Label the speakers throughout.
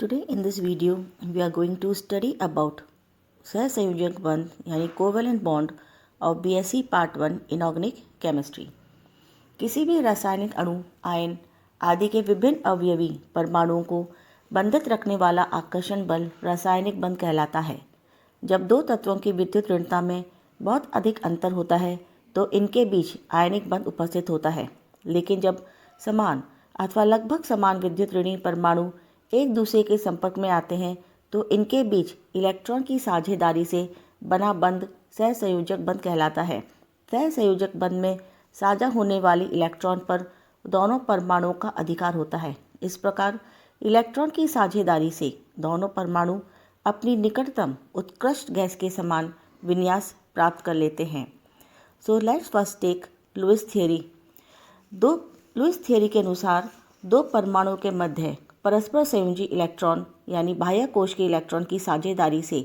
Speaker 1: Today in this video we are going to study about सहसंयोजक बंध यानी covalent bond और बीएससी पार्ट 1 इनऑर्गेनिक केमिस्ट्री। किसी भी रासायनिक अणु, आयन आदि के विभिन्न अवयवी परमाणुओं को बंधित रखने वाला आकर्षण बल रासायनिक बंध कहलाता है। जब दो तत्वों की विद्युत ऋणता में बहुत अधिक अंतर होता है तो इनके बीच आयनिक बंध उपस्थित होता है। लेकिन जब समान अथवा लगभग समान विद्युत ऋणी परमाणु एक दूसरे के संपर्क में आते हैं तो इनके बीच इलेक्ट्रॉन की साझेदारी से बना बंध सहसंयोजक बंध कहलाता है। सहसंयोजक बंध में साझा होने वाली इलेक्ट्रॉन पर दोनों परमाणुओं का अधिकार होता है। इस प्रकार इलेक्ट्रॉन की साझेदारी से दोनों परमाणु अपनी निकटतम उत्कृष्ट गैस के समान विन्यास प्राप्त कर लेते हैं। So let's first take Lewis theory. Lewis theory के अनुसार दो परमाणुओं के मध्य परस्पर संयोजी इलेक्ट्रॉन यानी बाह्य कोश के इलेक्ट्रॉन की साझेदारी से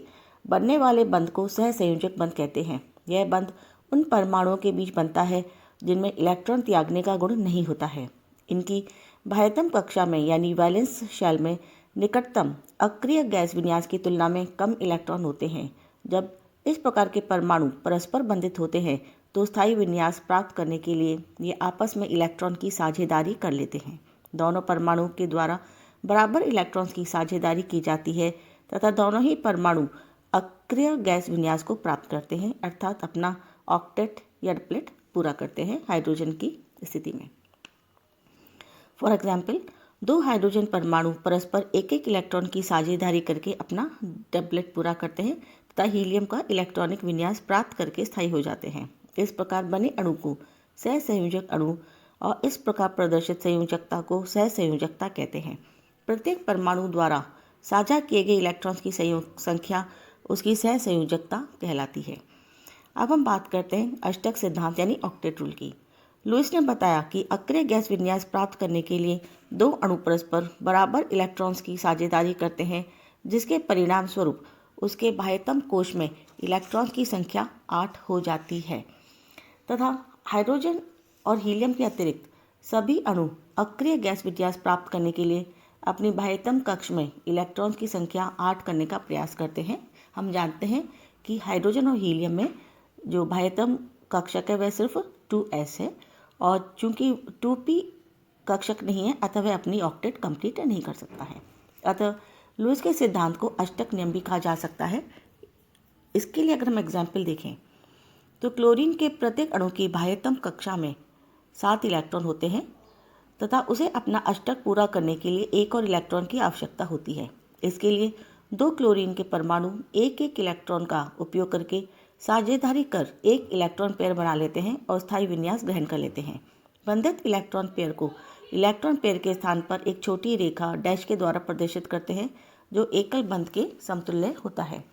Speaker 1: बनने वाले बंध को सहसंयोजक बंध कहते हैं। यह बंध उन परमाणुओं के बीच बनता है जिनमें इलेक्ट्रॉन त्यागने का गुण नहीं होता है। इनकी बाह्यतम कक्षा में यानी वैलेंस शेल में निकटतम अक्रिय गैस विन्यास की तुलना में कम इलेक्ट्रॉन होते हैं। जब इस प्रकार के परमाणु परस्पर बंधित होते हैं तो स्थायी विन्यास प्राप्त करने के लिए ये आपस में इलेक्ट्रॉन की साझेदारी कर लेते हैं। दोनों परमाणुओं के द्वारा बराबर इलेक्ट्रॉन्स की साझेदारी की जाती है तथा दोनों ही परमाणु अक्रिय गैस विन्यास को प्राप्त करते हैं, अर्थात अपना ऑक्टेट या डबलेट पूरा करते हैं हाइड्रोजन की स्थिति में। फॉर एग्जाम्पल, दो हाइड्रोजन परमाणु परस्पर एक एक इलेक्ट्रॉन की साझेदारी करके अपना डबलेट पूरा करते हैं तथा हीलियम का इलेक्ट्रॉनिक विन्यास प्राप्त करके स्थायी हो जाते हैं। इस प्रकार बने अणु को सहसंयोजक अणु और इस प्रकार प्रदर्शित संयोजकता को सहसंयोजकता कहते हैं। प्रत्येक परमाणु द्वारा साझा किए गए इलेक्ट्रॉन्स की संख्या उसकी सहसंयोजकता कहलाती है। अब हम बात करते हैं अष्टक सिद्धांत यानी ऑक्टेट रूल की। लुईस ने बताया कि अक्रिय गैस विन्यास प्राप्त करने के लिए दो अणु परस्पर बराबर इलेक्ट्रॉन्स की साझेदारी करते हैं, जिसके परिणाम स्वरूप उसके बाह्यतम कोश में इलेक्ट्रॉन्स की संख्या 8 हो जाती है तथा हाइड्रोजन और हीलियम के अतिरिक्त सभी अणु अक्रिय गैस विन्यास प्राप्त करने के लिए अपनी बाह्यतम कक्ष में इलेक्ट्रॉन्स की संख्या 8 करने का प्रयास करते हैं। हम जानते हैं कि हाइड्रोजन और हीलियम में जो बाह्यतम कक्षक है वह सिर्फ 2s है और चूंकि 2p कक्षक नहीं है अतः वह अपनी ऑक्टेट कंप्लीट नहीं कर सकता है। अतः लुईस के सिद्धांत को अष्टक नियम भी कहा जा सकता है। इसके लिए अगर हम एग्जाम्पल देखें तो क्लोरीन के प्रत्येक अणु की बाह्यतम कक्षा में 7 इलेक्ट्रॉन होते हैं तथा उसे अपना अष्टक पूरा करने के लिए एक और इलेक्ट्रॉन की आवश्यकता होती है। इसके लिए दो क्लोरीन के परमाणु एक एक इलेक्ट्रॉन का उपयोग करके साझेदारी कर एक इलेक्ट्रॉन पेयर बना लेते हैं और स्थायी विन्यास ग्रहण कर लेते हैं। बंधित इलेक्ट्रॉन पेयर को इलेक्ट्रॉन पेयर के स्थान पर एक छोटी रेखा डैश के द्वारा प्रदर्शित करते हैं जो एकल बंध के समतुल्य होता है।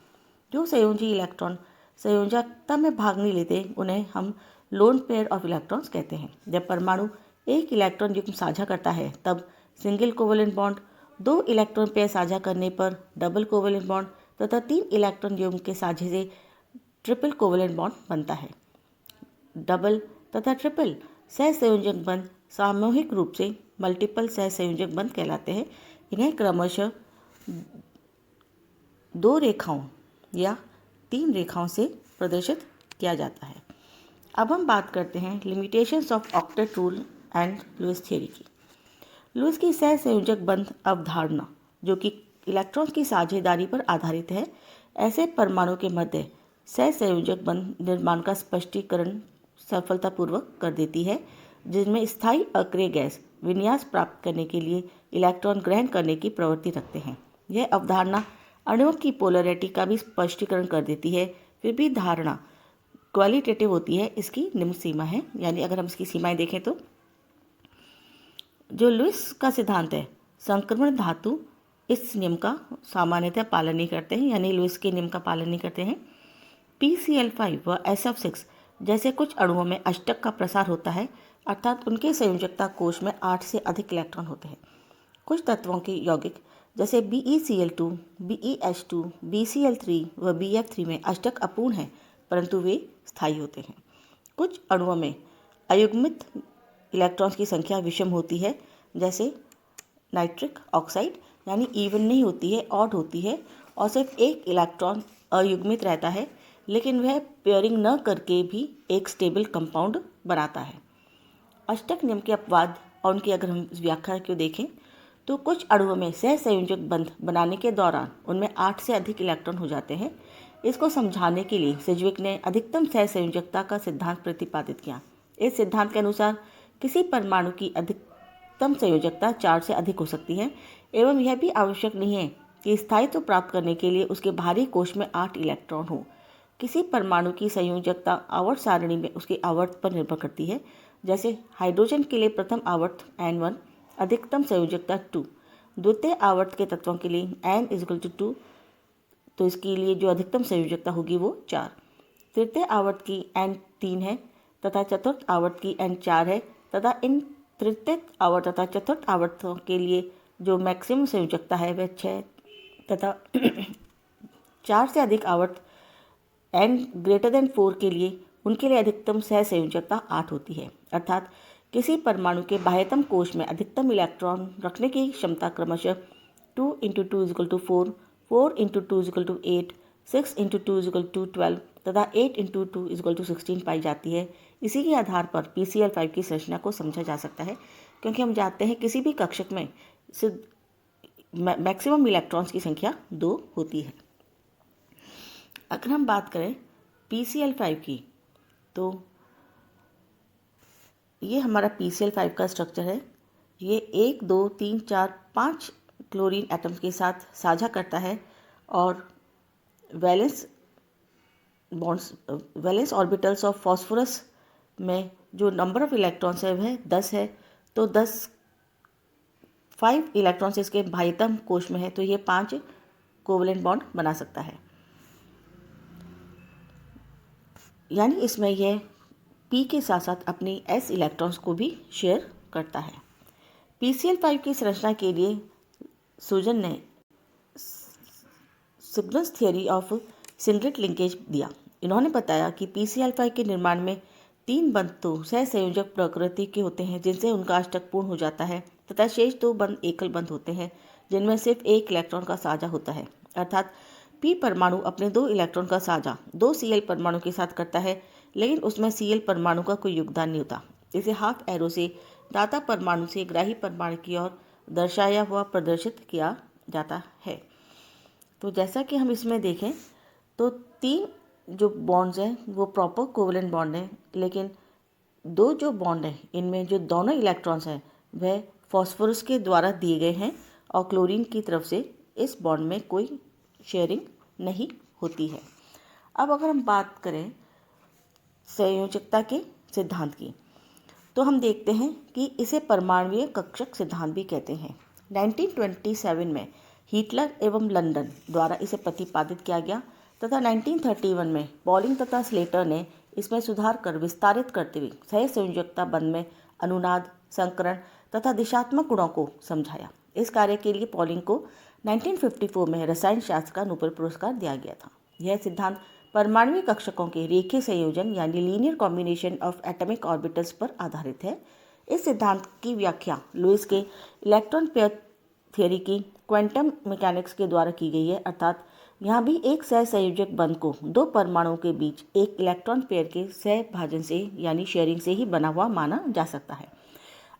Speaker 1: जो संयोजी इलेक्ट्रॉन संयोजकता में भाग नहीं लेते उन्हें हम लोन पेयर ऑफ इलेक्ट्रॉन्स कहते हैं। जब परमाणु एक इलेक्ट्रॉन युग्म साझा करता है तब सिंगल कोवेलेंट बॉन्ड, दो इलेक्ट्रॉन पेयर साझा करने पर डबल कोवेलेंट बॉन्ड तथा 3 इलेक्ट्रॉन युग्म के साझे से ट्रिपल कोवेलेंट बॉन्ड बनता है। डबल तथा ट्रिपल सहसंयोजक बंध सामूहिक रूप से मल्टीपल सहसंयोजक बंध कहलाते हैं। इन्हें क्रमशः 2 रेखाओं या 3 रेखाओं से प्रदर्शित किया जाता है। अब हम बात करते हैं limitations of octet rule and Lewis theory की। लुईस की सहसंयोजक बंध अवधारणा, जो कि इलेक्ट्रॉन्स की साझेदारी पर आधारित है, ऐसे परमाणु के मध्य सहसंयोजक बंध निर्माण का स्पष्टीकरण सफलतापूर्वक कर देती है, जिनमें स्थायी अक्रिय गैस विन्यास प्राप्त करने के लिए इलेक्ट्रॉन ग्रहण करने की प्रवृत्ति रखते हैं। यह अवधारणा अणुओं की पोलैरिटी का भी स्पष्टीकरण कर देती है। फिर भी धारणा क्वालिटेटिव होती है। इसकी निम्न सीमा है, यानी अगर हम इसकी सीमाएं देखें तो जो लुईस का सिद्धांत है, संक्रमण धातु इस नियम का सामान्यतः पालन नहीं करते हैं, यानी लुईस के नियम का पालन नहीं करते हैं। PCl5 व SF6 जैसे कुछ अणुओं में अष्टक का प्रसार होता है, अर्थात उनके संयोजकता कोश में 8 से अधिक इलेक्ट्रॉन होते हैं। कुछ तत्वों के यौगिक जैसे BeCl2, BeH2, BCl3 व BF3 में अष्टक अपूर्ण है, परंतु वे स्थायी होते हैं। कुछ अणुओं में अयुग्मित इलेक्ट्रॉन्स की संख्या विषम होती है, जैसे नाइट्रिक ऑक्साइड यानी इवन नहीं होती है, ऑड होती है और सिर्फ एक इलेक्ट्रॉन अयुग्मित रहता है, लेकिन वह पेयरिंग न करके भी एक स्टेबल कंपाउंड बनाता है। अष्टक नियम के अपवाद और उनकी अगर हम व्याख्या को देखें तो कुछ अणुओं में सहसंयोजक बंध बनाने के दौरान उनमें 8 से अधिक इलेक्ट्रॉन हो जाते हैं। इसको समझाने के लिए सिज्विक ने अधिकतम सहसंयोजकता का सिद्धांत प्रतिपादित किया। इस सिद्धांत के अनुसार किसी परमाणु की अधिकतम संयोजकता 4 से अधिक हो सकती है एवं यह भी आवश्यक नहीं है कि स्थायित्व प्राप्त करने के लिए उसके बाहरी कोश में 8 इलेक्ट्रॉन हो। किसी परमाणु की संयोजकता आवर्त सारणी में उसकी आवर्त पर निर्भर करती है। जैसे हाइड्रोजन के लिए प्रथम आवर्त N1, अधिकतम संयोजकता 2। द्वितीय आवर्त के तत्वों के लिए N=2, तो इसके लिए जो अधिकतम संयोजकता होगी वो 4। तृतीय आवर्त की N3 है तथा चतुर्थ आवर्त की N4 है तथा इन तृतीय आवर्त तथा चतुर्थ आवर्तों के लिए जो मैक्सिमम संयोजकता है वह 6 तथा 4 से अधिक आवर्त N greater than 4 के लिए उनके लिए अधिकतम सहसंयोजकता 8 होती है। अर्थात किसी परमाणु के बाह्यतम कोश में अधिकतम इलेक्ट्रॉन रखने की क्षमता क्रमशः 2 × 2 = 4, 4 × 2 = 8, 6 × 2 = 12 तथा 8 × 2 = 16 पाई जाती है। इसी के आधार पर PCl5 की संरचना को समझा जा सकता है, क्योंकि हम जानते हैं किसी भी कक्षक में मैक्सिमम इलेक्ट्रॉन्स की संख्या 2 होती है। अगर हम बात करें PCl5 की, तो ये हमारा PCl5 का स्ट्रक्चर है। ये 1, 2, 3, 4, 5 क्लोरीन एटम्स के साथ साझा करता है और वैलेंस ऑर्बिटल्स ऑफ फॉस्फोरस में जो नंबर ऑफ इलेक्ट्रॉन्स है वह 10 है। तो 5 इलेक्ट्रॉन्स इसके बाह्यतम कोश में है, तो ये 5 कोवलेंट बॉन्ड बना सकता है। यानी इसमें यह P के साथ साथ अपनी S इलेक्ट्रॉन्स को भी शेयर करता है। PCl5 की संरचना के लिए सुजन ने Cygnus theory of singlet linkage दिया। इन्होंने बताया कि PCl5 के निर्माण में 3 बंध तो सहसंयोजक प्रकृति के होते हैं जिनसे उनका अष्टक पूर्ण हो जाता है, तथा शेष 2 बंध एकल बंध होते हैं जिनमें सिर्फ एक इलेक्ट्रॉन का साझा होता है। अर्थात P परमाणु अपने 2 इलेक्ट्रॉन का साझा 2 Cl परमाणु के साथ करता है, लेकिन उसमें Cl परमाणु का कोई योगदान नहीं होता। इसे हाफ एरो से दाता परमाणु से ग्राही परमाणु की ओर दर्शाया हुआ प्रदर्शित किया जाता है। तो जैसा कि हम इसमें देखें तो 3 जो बॉन्ड्स हैं वो प्रॉपर कोवलेंट बॉन्ड हैं, लेकिन 2 जो बॉन्ड हैं इनमें जो दोनों इलेक्ट्रॉन्स हैं वह फॉस्फोरस के द्वारा दिए गए हैं और क्लोरीन की तरफ से इस बॉन्ड में कोई शेयरिंग नहीं होती है। अब अगर हम बात करें संयोजकता के सिद्धांत की, तो हम देखते हैं कि इसे परमाणुीय कक्षक सिद्धांत भी कहते हैं। 1927 में हिटलर एवं लंदन द्वारा इसे प्रतिपादित किया गया तथा 1931 में पॉलिंग तथा स्लेटर ने इसमें सुधार कर विस्तारित करते हुए सहसंयोजकता बंध में अनुनाद, संकरण तथा दिशात्मक गुणों को समझाया। इस कार्य के लिए पॉलिंग को 1954 में रसायन शास्त्र का नोबेल पुरस्कार दिया गया था। यह सिद्धांत परमाणुीय कक्षकों के रेखीय संयोजन यानी linear combination of atomic orbitals पर आधारित है। इस सिद्धांत की व्याख्या लुईस के इलेक्ट्रॉन पेयर थियरी की क्वांटम मैकेनिक्स के द्वारा की गई है। अर्थात यहाँ भी एक सहसंयोजक बंध को 2 परमाणुओं के बीच एक इलेक्ट्रॉन पेयर के सहभाजन से यानी शेयरिंग से ही बना हुआ माना जा सकता है।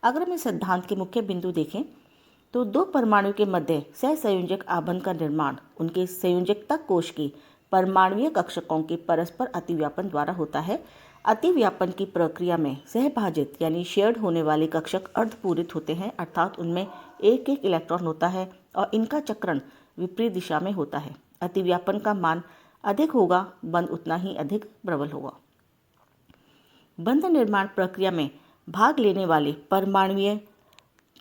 Speaker 1: अगर हम इस सिद्धांत के मुख्य बिंदु देखें तो 2 परमाणु के मध्य सहसंयोजक आबंध का निर्माण उनके संयोजकता कोश के परमाणुीय कक्षकों के परस्पर अतिव्यापन द्वारा होता है। अतिव्यापन की प्रक्रिया में सहभाजित यानी शेयर्ड होने वाले कक्षक अर्धपूरित होते हैं, अर्थात उनमें एक एक इलेक्ट्रॉन होता है और इनका चक्रण विपरीत दिशा में होता है। अतिव्यापन का मान अधिक होगा, बंध उतना ही अधिक प्रबल होगा। बंध निर्माण प्रक्रिया में भाग लेने वाले परमाणुीय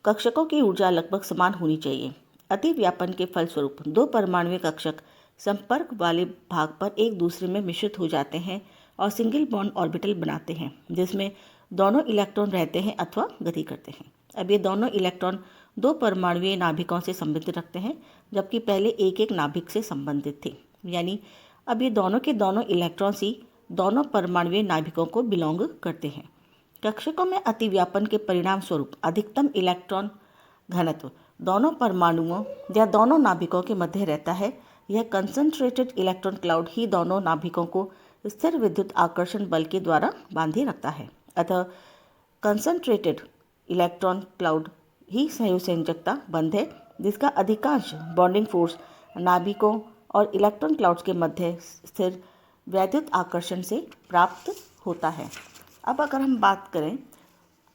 Speaker 1: कक्षकों की ऊर्जा लगभग समान होनी चाहिए। अतिव्यापन के फलस्वरूप 2 परमाणुीय कक्षक संपर्क वाले भाग पर एक दूसरे में मिश्रित हो जाते हैं और सिंगल बॉन्ड ऑर्बिटल बनाते हैं, जिसमें दोनों इलेक्ट्रॉन रहते हैं अथवा गति करते हैं। अब ये दोनों इलेक्ट्रॉन 2 परमाणुीय नाभिकों से संबंध रखते हैं, जबकि पहले एक एक नाभिक से संबंधित थे। यानी अब ये दोनों के दोनों इलेक्ट्रॉन्स ही दोनों परमाणुीय नाभिकों को बिलोंग करते हैं। कक्षकों में अतिव्यापन के परिणाम स्वरूप अधिकतम इलेक्ट्रॉन घनत्व दोनों परमाणुओं या दोनों नाभिकों के मध्य रहता है, यह कंसंट्रेटेड इलेक्ट्रॉन क्लाउड ही दोनों नाभिकों को स्थिर विद्युत आकर्षण बल के द्वारा बांधे रखता है। अतः कंसंट्रेटेड इलेक्ट्रॉन क्लाउड ही सहसंयोजकता बंध है, जिसका अधिकांश बॉन्डिंग फोर्स नाभिकों और इलेक्ट्रॉन क्लाउड्स के मध्य स्थिर वैद्युत आकर्षण से प्राप्त होता है। अब अगर हम बात करें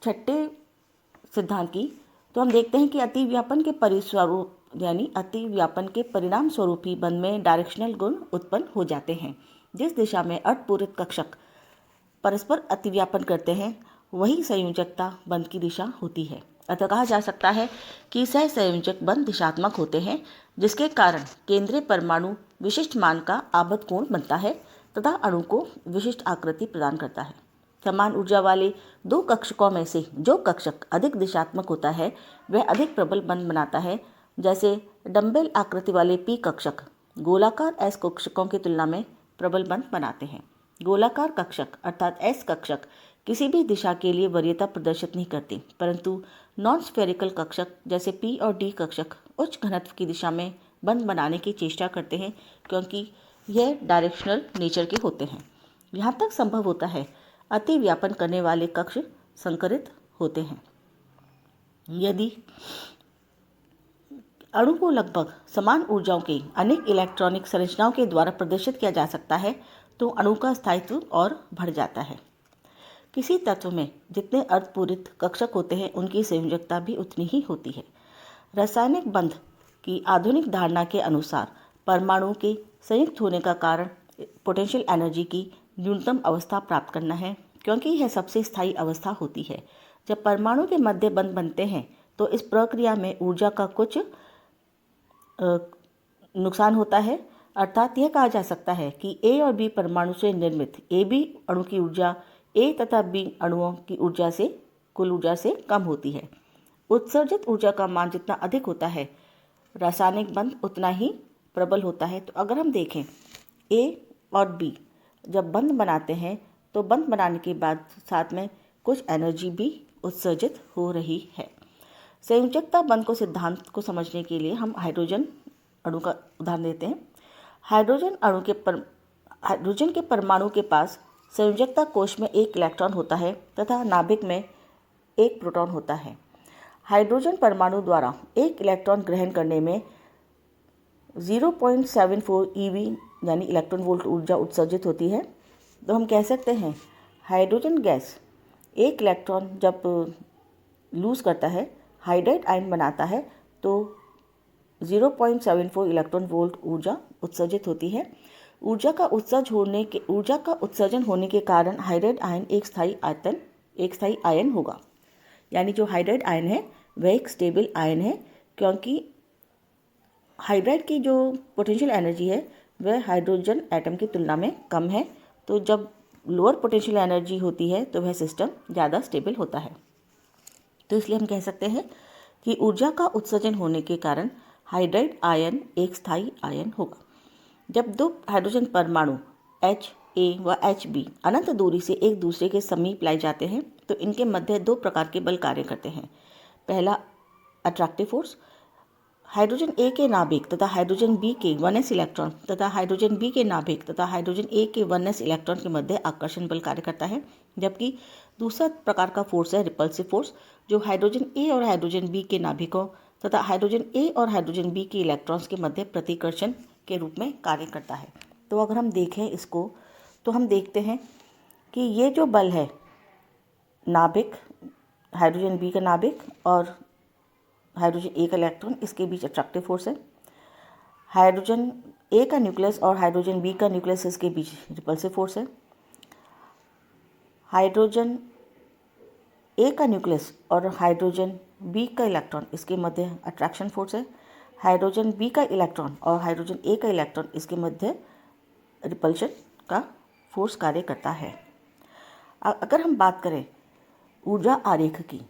Speaker 1: छठे सिद्धांत की, तो हम देखते हैं कि अतिव्यापन के परिस्वरूप यानी अतिव्यापन के परिणाम स्वरूप ही बंध में डायरेक्शनल गुण उत्पन्न हो जाते हैं। जिस दिशा में अर्धपूरित कक्षक परस्पर अतिव्यापन करते हैं वही संयोजकता बंध की दिशा होती है। अतः कहा जा सकता है कि सहसंयोजक बंध दिशात्मक होते हैं, जिसके कारण केंद्रीय परमाणु विशिष्ट मान का आबद्ध कोण बनता है तथा अणु को विशिष्ट आकृति प्रदान करता है। समान ऊर्जा वाले दो कक्षकों में से जो कक्षक अधिक दिशात्मक होता है वह अधिक प्रबल बंध बनाता है। जैसे डंबेल आकृति वाले पी कक्षक गोलाकार एस कक्षकों की तुलना में प्रबल बंध बनाते हैं। गोलाकार कक्षक अर्थात एस कक्षक किसी भी दिशा के लिए वरीयता प्रदर्शित नहीं करती, परंतु नॉन स्फेरिकल कक्षक जैसे पी और डी कक्षक उच्च घनत्व की दिशा में बंध बनाने की चेष्टा करते हैं, क्योंकि यह डायरेक्शनल नेचर के होते हैं। यहाँ तक संभव होता है अति व्यापन करने वाले कक्ष संकरित होते हैं। यदि अणु को लगभग समान ऊर्जाओं के अनेक इलेक्ट्रॉनिक संरचनाओं के द्वारा प्रदर्शित किया जा सकता है तो अणु का स्थायित्व और बढ़ जाता है। किसी तत्व में जितने अर्धपूरित कक्षक होते हैं उनकी संयोजकता भी उतनी ही होती है। रासायनिक बंध की आधुनिक धारणा के अनुसार परमाणु के संयुक्त होने का कारण पोटेंशियल एनर्जी की न्यूनतम अवस्था प्राप्त करना है, क्योंकि यह सबसे स्थायी अवस्था होती है। जब परमाणु के मध्य बंध बनते हैं तो इस प्रक्रिया में ऊर्जा का कुछ नुकसान होता है, अर्थात यह कहा जा सकता है कि ए और बी परमाणु से निर्मित ए बी अणु की ऊर्जा ए तथा बी अणुओं की ऊर्जा से कुल ऊर्जा से कम होती है। उत्सर्जित ऊर्जा का मान जितना अधिक होता है रासायनिक बंध उतना ही प्रबल होता है। तो अगर हम देखें ए और बी जब बंध बनाते हैं तो बंध बनाने के बाद साथ में कुछ एनर्जी भी उत्सर्जित हो रही है। संयोजकता बंध को सिद्धांत को समझने के लिए हम हाइड्रोजन अणु का उदाहरण देते हैं। हाइड्रोजन के परमाणु के पास संयोजकता कोश में एक इलेक्ट्रॉन होता है तथा नाभिक में एक प्रोटॉन होता है। हाइड्रोजन परमाणु द्वारा एक इलेक्ट्रॉन ग्रहण करने में 0.74 eV यानी इलेक्ट्रॉन वोल्ट ऊर्जा उत्सर्जित होती है। तो हम कह सकते हैं हाइड्रोजन गैस एक इलेक्ट्रॉन जब लूज़ करता है हाइड्राइड आयन बनाता है तो 0.74 इलेक्ट्रॉन वोल्ट ऊर्जा उत्सर्जित होती है। ऊर्जा का उत्सर्जन होने के कारण हाइड्राइड आयन एक स्थायी आयन होगा। यानी जो हाइड्राइड आयन है वह एक स्टेबल आयन है, क्योंकि हाइड्राइड की जो पोटेंशियल एनर्जी है वह हाइड्रोजन एटम की तुलना में कम है। तो जब लोअर पोटेंशियल एनर्जी होती है तो वह सिस्टम ज़्यादा स्टेबल होता है। तो इसलिए हम कह सकते हैं कि ऊर्जा का उत्सर्जन होने के कारण हाइड्राइड आयन एक स्थायी आयन होगा। जब दो हाइड्रोजन परमाणु HA व HB अनंत दूरी से एक दूसरे के समीप लाए जाते हैं तो इनके मध्य दो प्रकार के बल कार्य करते हैं। पहला अट्रैक्टिव फोर्स, हाइड्रोजन A के नाभिक तथा हाइड्रोजन B के 1s इलेक्ट्रॉन तथा हाइड्रोजन B के नाभिक तथा हाइड्रोजन A के 1s इलेक्ट्रॉन के मध्य आकर्षण बल कार्य करता है। जबकि दूसरा प्रकार का फोर्स है रिपल्सिव फोर्स, जो हाइड्रोजन A और हाइड्रोजन B के नाभिकों तथा हाइड्रोजन A और हाइड्रोजन B के इलेक्ट्रॉन्स के मध्य प्रतिकर्षण के रूप में कार्य करता है। तो अगर हम देखें इसको तो हम देखते हैं कि ये जो बल है नाभिक हाइड्रोजन B का नाभिक और हाइड्रोजन A का इलेक्ट्रॉन, इसके बीच अट्रैक्टिव फोर्स है। हाइड्रोजन A का न्यूक्लियस और हाइड्रोजन B का न्यूक्लियस, इसके बीच रिपल्सिव फोर्स है। हाइड्रोजन A का न्यूक्लियस और हाइड्रोजन B का इलेक्ट्रॉन, इसके मध्य अट्रैक्शन फोर्स है। हाइड्रोजन B का इलेक्ट्रॉन और हाइड्रोजन A का इलेक्ट्रॉन, इसके मध्य रिपल्शन का फोर्स कार्य करता है। अगर हम बात करें ऊर्जा आरेख की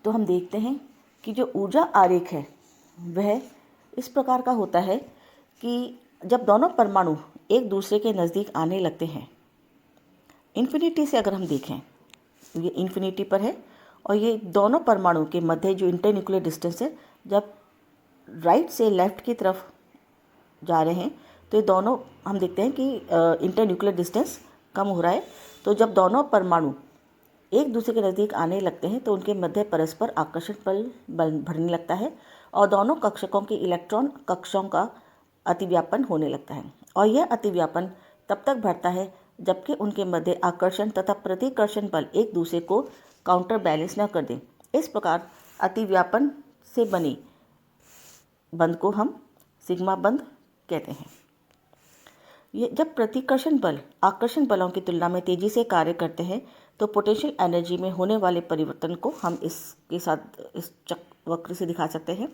Speaker 1: तो हम देखते हैं कि जो ऊर्जा आरेख है वह इस प्रकार का होता है कि जब दोनों परमाणु एक दूसरे के नज़दीक आने लगते हैं, इन्फिनिटी से अगर हम देखें ये इन्फिनिटी पर है और ये दोनों परमाणु के मध्य जो इंटरन्यूक्लियर डिस्टेंस है, जब राइट से लेफ्ट की तरफ जा रहे हैं तो ये दोनों हम देखते हैं कि इंटरन्यूक्लियर डिस्टेंस कम हो रहा है। तो जब दोनों परमाणु एक दूसरे के नज़दीक आने लगते हैं तो उनके मध्य परस्पर आकर्षण बल बढ़ने लगता है और दोनों कक्षकों के इलेक्ट्रॉन कक्षों का अतिव्यापन होने लगता है। और यह अतिव्यापन तब तक बढ़ता है जबकि उनके मध्य आकर्षण तथा प्रतिकर्षण बल एक दूसरे को काउंटर बैलेंस न कर दें। इस प्रकार अतिव्यापन से बने बंध को हम सिग्मा बंध कहते हैं। ये जब प्रतिकर्षण बल आकर्षण बलों की तुलना में तेजी से कार्य करते हैं तो पोटेंशियल एनर्जी में होने वाले परिवर्तन को हम इसके साथ इस वक्र से दिखा सकते हैं।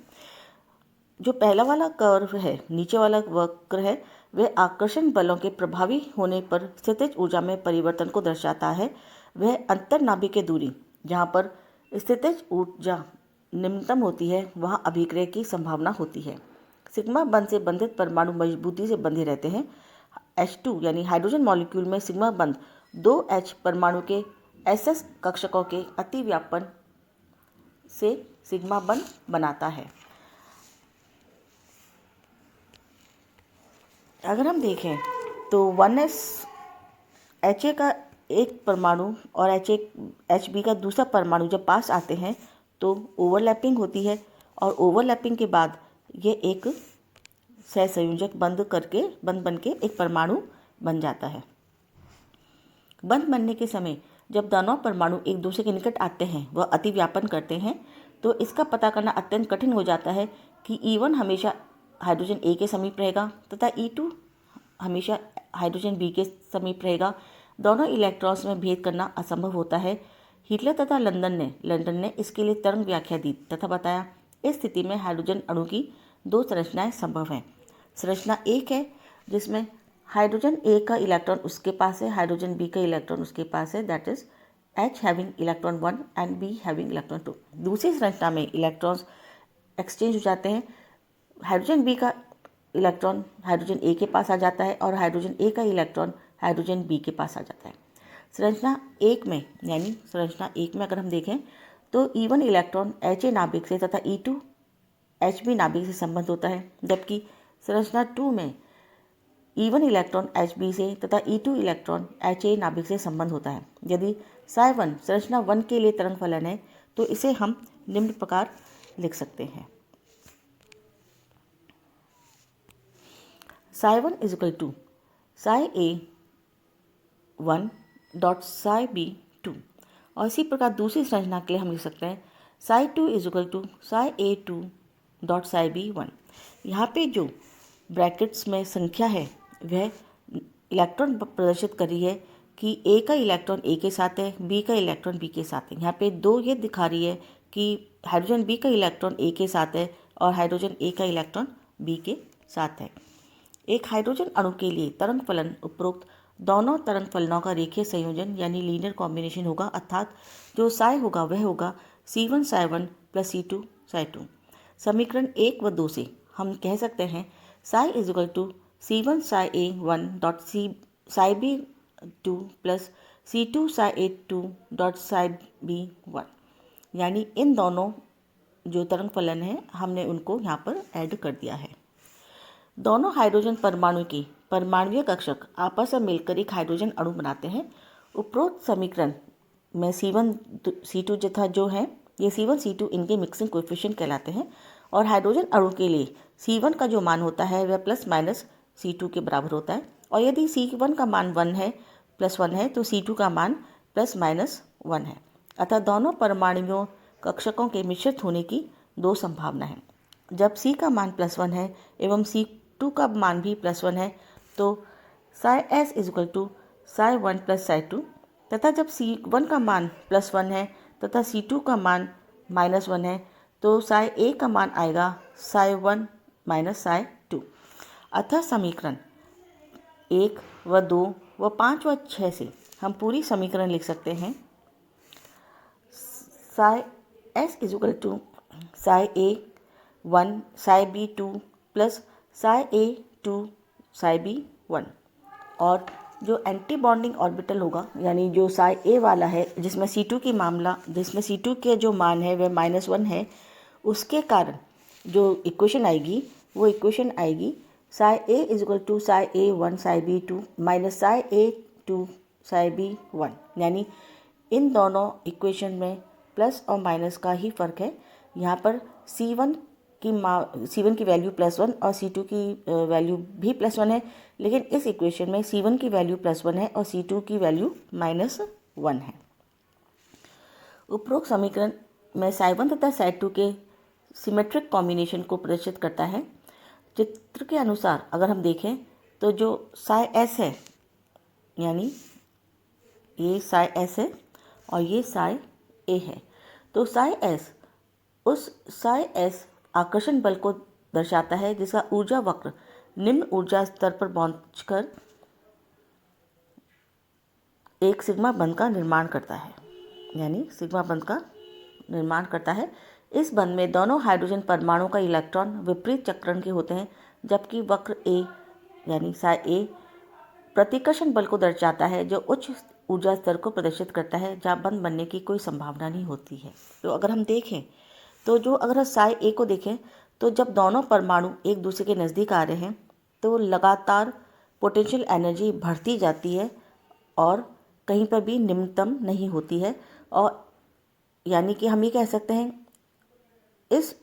Speaker 1: जो पहला वाला कर्व है, नीचे वाला वक्र है, वह आकर्षण बलों के प्रभावी होने पर स्थितिज ऊर्जा में परिवर्तन को दर्शाता है। वह अंतर्नाभिकीय दूरी जहाँ पर स्थितिज ऊर्जा निम्नतम होती है वहाँ अभिक्रिया की संभावना होती है। सिग्मा बंध से बंधित परमाणु मजबूती से बंधे रहते हैं। H2 यानी हाइड्रोजन मॉलिक्यूल में सिग्मा बंध 2H परमाणु के SS कक्षकों के अतिव्यापन से सिग्मा बंध बनाता है। अगर हम देखें तो 1s Ha का एक परमाणु और Hb का दूसरा परमाणु जब पास आते हैं तो ओवरलैपिंग होती है और ओवरलैपिंग के बाद ये एक सहसंयोजक बंध बन के एक परमाणु बन जाता है। बंध बनने के समय जब दोनों परमाणु एक दूसरे के निकट आते हैं वह अतिव्यापन करते हैं तो इसका पता करना अत्यंत कठिन हो जाता है कि E1 हमेशा हाइड्रोजन A के समीप रहेगा तथा E2 हमेशा हाइड्रोजन B के समीप रहेगा। दोनों इलेक्ट्रॉन्स में भेद करना असंभव होता है। हिटलर तथा लंदन ने इसके लिए तरंग व्याख्या दी तथा बताया, इस स्थिति में हाइड्रोजन अणु की दो संरचनाएं संभव हैं। संरचना एक है जिसमें हाइड्रोजन A का इलेक्ट्रॉन उसके पास है, हाइड्रोजन B का इलेक्ट्रॉन उसके पास है, that is H having electron 1 and B having electron 2। दूसरी संरचना में इलेक्ट्रॉन्स एक्सचेंज हो जाते हैं। हाइड्रोजन B का इलेक्ट्रॉन हाइड्रोजन A के पास आ जाता है और हाइड्रोजन A का इलेक्ट्रॉन हाइड्रोजन B के पास आ जाता है। संरचना एक में अगर हम देखें तो E1 इलेक्ट्रॉन Ha नाभिक से तथा E2 Hb नाभिक से संबंध होता है, जबकि संरचना 2 में E1 इलेक्ट्रॉन Hb से तथा E2 इलेक्ट्रॉन Ha नाभिक से संबंध होता है। यदि psi1 संरचना 1 के लिए तरंग फलन है तो इसे हम निम्न प्रकार लिख सकते हैं। psi1 is equal to psi a1 dot psi b2 और इसी प्रकार दूसरी संरचना के लिए हम लिख सकते हैं psi2 is equal to psi a2 dot psi b1। यहाँ पे जो ब्रैकेट्स में संख्या है वह इलेक्ट्रॉन प्रदर्शित कर रही है कि A का इलेक्ट्रॉन A के साथ है, B का इलेक्ट्रॉन B के साथ है। यहाँ पे 2 ये दिखा रही है कि हाइड्रोजन B का इलेक्ट्रॉन A के साथ है और हाइड्रोजन A का इलेक्ट्रॉन B के साथ है। एक हाइड्रोजन अणु के लिए तरंग फलन उपरोक्त दोनों तरंग फलनों का रेखीय संयोजन यानी लीनियर कॉम्बिनेशन होगा, अर्थात जो psi होगा वह होगा C1 psi1 plus C2 psi2। समीकरण 1 व 2 से हम कह सकते हैं psi is equal to C1 psi a1 dot psi b2 plus C2 psi a2 dot psi b1। यानी इन दोनों जो तरंग फलन है हमने उनको यहाँ पर ऐड कर दिया है। दोनों हाइड्रोजन परमाणु की परमाणुीय कक्षक आपस में मिलकर एक हाइड्रोजन अणु बनाते हैं। उपरोक्त समीकरण में C1 C2 जथा जो है ये C1 C2 इनके मिक्सिंग कोएफिशिएंट कहलाते हैं और हाइड्रोजन अणु के लिए C1 का जो मान होता है वह प्लस माइनस C2 के बराबर होता है और यदि C1 का मान 1 है प्लस 1 है तो C2 का मान प्लस माइनस 1 है। अतः दोनों परमाणुओं कक्षकों के मिश्रित होने की दो संभावना है। जब C का मान प्लस 1 है एवं C2 का मान भी प्लस 1 है तो psi s is equal to psi1 plus psi2 तथा जब C1 का मान प्लस 1 है तथा C2 का मान माइनस 1 है तो psi a का मान आएगा psi1 माइनस psi2। अतः समीकरण 1 व 2 व 5 व 6 से हम पूरी समीकरण लिख सकते हैं। psi s is equal to psi a1 psi b2 plus psi a2 psi b1 और जो एंटी बॉन्डिंग ऑर्बिटल होगा, यानी जो साई ए वाला है, जिसमें C2 के जो मान है वह -1 है, उसके कारण जो इक्वेशन आएगी वो इक्वेशन आएगी psi A is equal to psi A1 psi B2 minus psi A2 psi B1। यानी इन दोनों इक्वेशन में प्लस और माइनस का ही फ़र्क है। यहाँ पर C1 की वैल्यू +1 और C2 की वैल्यू भी +1 है, लेकिन इस इक्वेशन में C1 की वैल्यू +1 है और C2 की वैल्यू -1 है। उपरोक्त समीकरण में साई1 तथा साई2 के सिमेट्रिक कॉम्बिनेशन को प्रदर्शित करता है। चित्र के अनुसार अगर हम देखें तो जो साई एस है, यानी ये साई एस है और ये साई ए है, तो साई एस उस साई एस आकर्षण बल को दर्शाता है जिसका ऊर्जा वक्र निम्न ऊर्जा स्तर पर पहुंचकर एक सिग्मा बंध का निर्माण करता है, यानी सिग्मा बंध का निर्माण करता है। इस बंध में दोनों हाइड्रोजन परमाणुओं का इलेक्ट्रॉन विपरीत चक्रण के होते हैं, जबकि वक्र ए यानी साई ए प्रतिकर्षण बल को दर्शाता है जो उच्च ऊर्जा स्तर को प्रदर्शित करता है, जहाँ बंध बनने की कोई संभावना नहीं होती है। तो अगर हम देखें तो अगर साई ए को देखें तो जब दोनों परमाणु एक दूसरे के नज़दीक आ रहे हैं तो लगातार पोटेंशियल एनर्जी बढ़ती जाती है और कहीं पर भी निम्नतम नहीं होती है, और यानी कि हम ये कह सकते हैं इस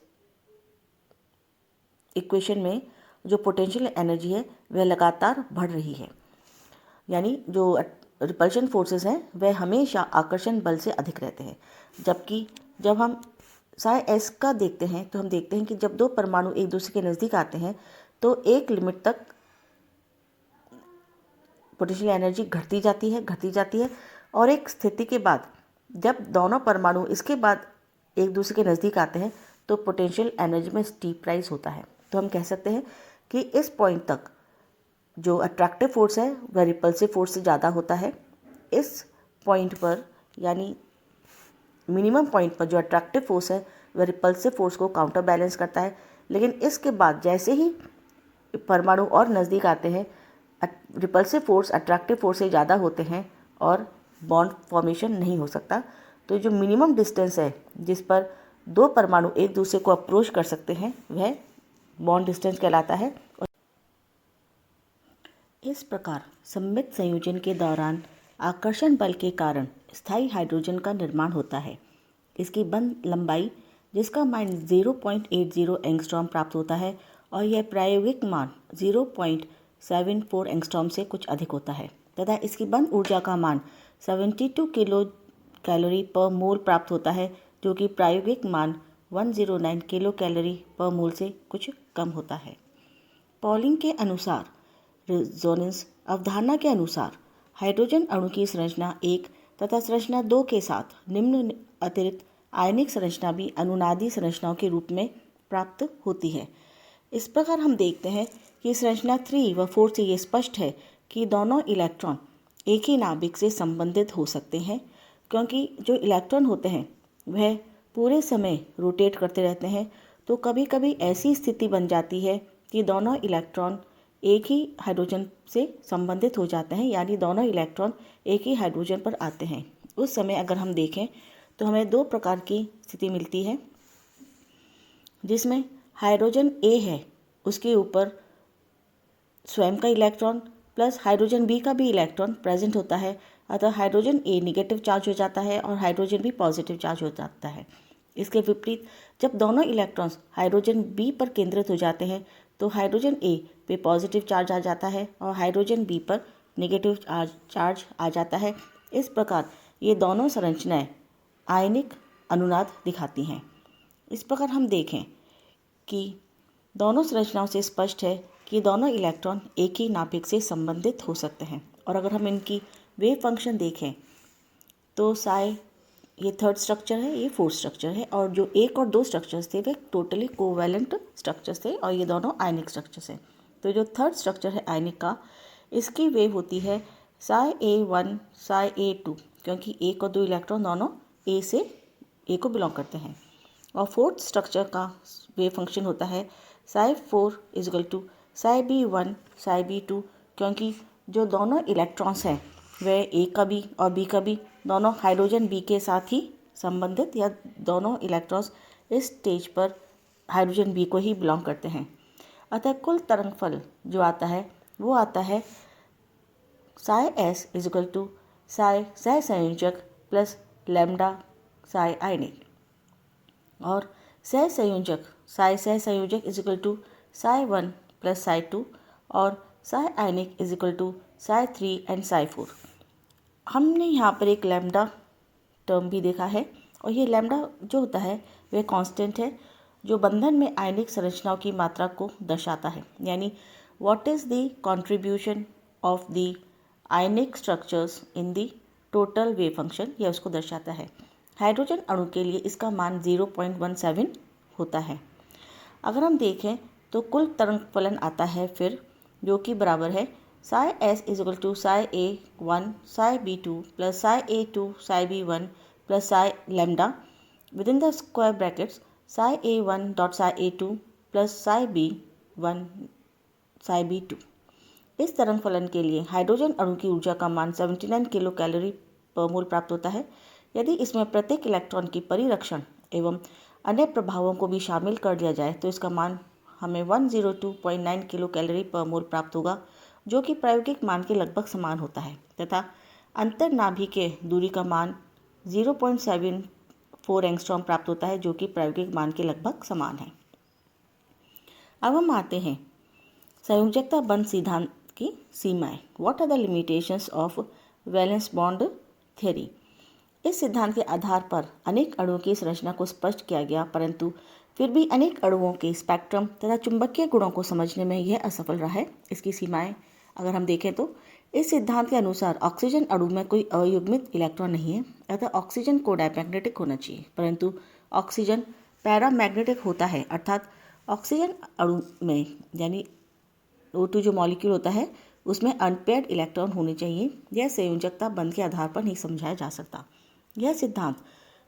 Speaker 1: इक्वेशन में जो पोटेंशियल एनर्जी है वह लगातार बढ़ रही है। यानी जो रिपल्शन फोर्सेस हैं वह हमेशा आकर्षण बल से अधिक रहते हैं। जबकि जब हम साई एस का देखते हैं तो हम देखते हैं कि जब दो परमाणु एक दूसरे के नज़दीक आते हैं तो एक लिमिट तक पोटेंशियल एनर्जी घटती जाती है और एक स्थिति के बाद जब दोनों परमाणु इसके बाद एक दूसरे के नज़दीक आते हैं तो पोटेंशियल एनर्जी में स्टीप राइज होता है। तो हम कह सकते हैं कि इस पॉइंट तक जो अट्रैक्टिव फोर्स है वह रिपल्सिव फोर्स से ज़्यादा होता है। इस पॉइंट पर यानी मिनिमम पॉइंट पर जो अट्रैक्टिव फोर्स है वह रिपल्सिव फोर्स को काउंटर बैलेंस करता है, लेकिन इसके बाद जैसे ही परमाणु और नज़दीक आते हैं रिपल्सिव फोर्स अट्रैक्टिव फोर्स से ज़्यादा होते हैं और बॉन्ड फॉर्मेशन नहीं हो सकता। तो जो मिनिमम डिस्टेंस है जिस पर दो परमाणु एक दूसरे को अप्रोच कर सकते हैं वह बॉन्ड डिस्टेंस कहलाता है। इस प्रकार सममित संयोजन के दौरान आकर्षण बल के कारण स्थायी हाइड्रोजन का निर्माण होता है। इसकी बंध लंबाई जिसका मान 0.80 एंगस्ट्रॉम प्राप्त होता है और यह प्रायोगिक मान 0.74 एंगस्ट्रॉम से कुछ अधिक होता है तथा इसकी बंध ऊर्जा का मान 72 किलो कैलोरी पर मोल प्राप्त होता है, जो कि प्रायोगिक मान 109 किलो कैलोरी पर मोल से कुछ कम होता है। पॉलिंग के अनुसार रेजोनेंस अवधारणा के अनुसार हाइड्रोजन अणु की संरचना 1 तथा संरचना 2 के साथ निम्न अतिरिक्त आयनिक संरचना भी अनुनादी संरचनाओं के रूप में प्राप्त होती है। इस प्रकार हम देखते हैं कि संरचना 3 व 4 से ये स्पष्ट है कि दोनों इलेक्ट्रॉन एक ही नाभिक से संबंधित हो सकते हैं, क्योंकि जो इलेक्ट्रॉन होते हैं वह पूरे समय रोटेट करते रहते हैं। तो कभी कभी ऐसी स्थिति बन जाती है कि दोनों इलेक्ट्रॉन एक ही हाइड्रोजन से संबंधित हो जाते हैं, यानी दोनों इलेक्ट्रॉन एक ही हाइड्रोजन पर आते हैं। उस समय अगर हम देखें तो हमें दो प्रकार की स्थिति मिलती है, जिसमें हाइड्रोजन ए है उसके ऊपर स्वयं का इलेक्ट्रॉन प्लस हाइड्रोजन बी का भी इलेक्ट्रॉन प्रेजेंट होता है, अतः हाइड्रोजन ए निगेटिव चार्ज हो जाता है और हाइड्रोजन बी पॉजिटिव चार्ज हो जाता है। इसके विपरीत जब दोनों इलेक्ट्रॉन्स हाइड्रोजन बी पर केंद्रित हो जाते हैं तो हाइड्रोजन ए पे पॉजिटिव चार्ज आ जाता है और हाइड्रोजन बी पर नेगेटिव चार्ज आ जाता है। इस प्रकार ये दोनों संरचनाएं आयनिक अनुनाद दिखाती हैं। इस प्रकार हम देखें कि दोनों संरचनाओं से स्पष्ट है कि दोनों इलेक्ट्रॉन एक ही नाभिक से संबंधित हो सकते हैं। और अगर हम इनकी वेव फंक्शन देखें तो साई ये थर्ड स्ट्रक्चर है, ये फोर्थ स्ट्रक्चर है, और जो 1 और 2 स्ट्रक्चर्स थे वे टोटली कोवैलेंट स्ट्रक्चर्स थे और ये दोनों आयनिक स्ट्रक्चर्स हैं। तो जो थर्ड स्ट्रक्चर है आयनिक का, इसकी वेव होती है साई A1 साई A2, क्योंकि 1 और 2 इलेक्ट्रॉन दोनों ए से ए को बिलोंग करते हैं। और फोर्थ स्ट्रक्चर का वेव फंक्शन होता है psi 4 is equal to psi B1 psi B2, क्योंकि जो दोनों इलेक्ट्रॉन्स हैं वे ए का बी और बी का बी दोनों हाइड्रोजन बी के साथ ही संबंधित या दोनों इलेक्ट्रॉन्स इस स्टेज पर हाइड्रोजन बी को ही बिलोंग करते हैं। अतः कुल तरंगफल जो आता है वो आता है psi S is equal to psi सह संयोजक प्लस लैम्डा साई आयनिक और सह संयोजक साई सह संयोजक is equal to psi 1 plus psi 2 और साई आयनिक is equal to psi 3 and psi 4। हमने यहाँ पर एक लैम्डा टर्म भी देखा है और ये लैम्डा जो होता है वह कांस्टेंट है जो बंधन में आयनिक संरचनाओं की मात्रा को दर्शाता है, यानी what is the contribution of the ionic structures in the total wave function, यह उसको दर्शाता है। हाइड्रोजन अणु के लिए इसका मान 0.17 होता है। अगर हम देखें तो कुल तरंग फलन आता है फिर जो कि बराबर है psi S is equal to psi A 1 psi B 2 plus psi A 2 psi B 1 plus psi lambda within the square brackets psi A 1 dot psi A 2 plus psi B 1 psi B 2। इस तरंग फलन के लिए hydrogen अणु की ऊर्जा का मान 79 किलो कैलोरी पर मोल प्राप्त होता है। यदि इसमें प्रत्येक इलेक्ट्रॉन की परिरक्षण एवं अन्य प्रभावों को भी शामिल कर दिया जाए तो इसका मान हमें 102.9 किलो कैलोरी पर मोल प्राप्त होगा, जो कि प्रायोगिक मान के लगभग समान होता है तथा अंतर्नाभिकीय दूरी का मान 0.74 एंगस्ट्रॉम प्राप्त होता है, जो कि प्रायोगिक मान के लगभग समान है। अब हम आते हैं संयोजकता बंध सिद्धांत की सीमाएं। What are the limitations of valence bond theory. इस सिद्धांत के आधार पर अनेक अणुओं की संरचना को स्पष्ट किया गया, परंतु फिर भी अनेक अणुओं के स्पेक्ट्रम तथा चुंबकीय गुणों को समझने में यह असफल रहा है। इसकी सीमाएं अगर हम देखें तो इस सिद्धांत के अनुसार ऑक्सीजन अणु में कोई अयुग्मित इलेक्ट्रॉन नहीं है, अतः ऑक्सीजन को डायमैग्नेटिक होना चाहिए, परंतु ऑक्सीजन पैरामैग्नेटिक होता है, अर्थात ऑक्सीजन अणु में यानी O2 जो मॉलिक्यूल होता है उसमें अनपेयर्ड इलेक्ट्रॉन होने चाहिए। यह संयोजकता बंध के आधार पर नहीं समझाया जा सकता। यह सिद्धांत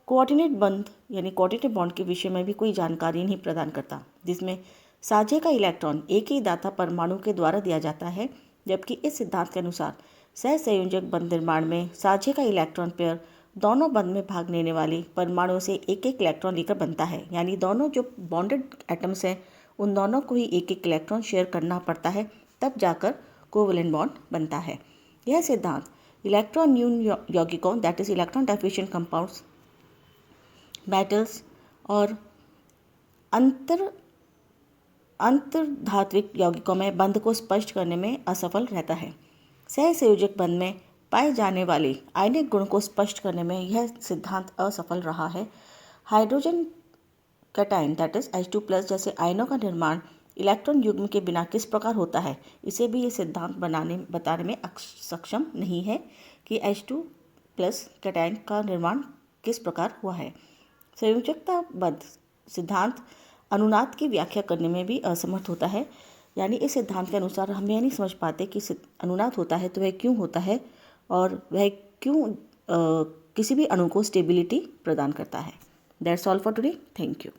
Speaker 1: कोऑर्डिनेट बंध यानी कोऑर्डिनेट बॉन्ड के विषय में भी कोई जानकारी नहीं प्रदान करता, जिसमें साझे का इलेक्ट्रॉन एक ही दाता परमाणु के द्वारा दिया जाता है, जबकि इस सिद्धांत के अनुसार सहसंयोजक बंध निर्माण में साझे का इलेक्ट्रॉन पेयर दोनों बंध में भाग लेने वाले परमाणुओं से एक एक इलेक्ट्रॉन लेकर बनता है, यानी दोनों जो बॉन्डेड एटम्स हैं उन दोनों को ही एक एक इलेक्ट्रॉन शेयर करना पड़ता है, तब जाकर कोवलेंट बॉन्ड बनता है। यह सिद्धांत इलेक्ट्रॉन न्यून यौगिकों that is electron deficient compounds, metals और अंतर्धात्विक यौगिकों में बंध को स्पष्ट करने में असफल रहता है। सहसंयोजक बंध में पाए जाने वाले आयनिक गुण को स्पष्ट करने में यह सिद्धांत असफल रहा है। Hydrogen cation that is H2+ जैसे आयनों का निर्माण इलेक्ट्रॉन युग्म के बिना किस प्रकार होता है, इसे भी ये सिद्धांत बताने में सक्षम नहीं है कि H2+ कैटायन का निर्माण किस प्रकार हुआ है। संयोजकता बंध सिद्धांत अनुनाद की व्याख्या करने में भी असमर्थ होता है, यानी इस सिद्धांत के अनुसार हम यह नहीं समझ पाते कि अनुनाद होता है तो वह क्यों होता है और वह क्यों किसी भी अणु को स्टेबिलिटी प्रदान करता है। That's all for today. Thank you.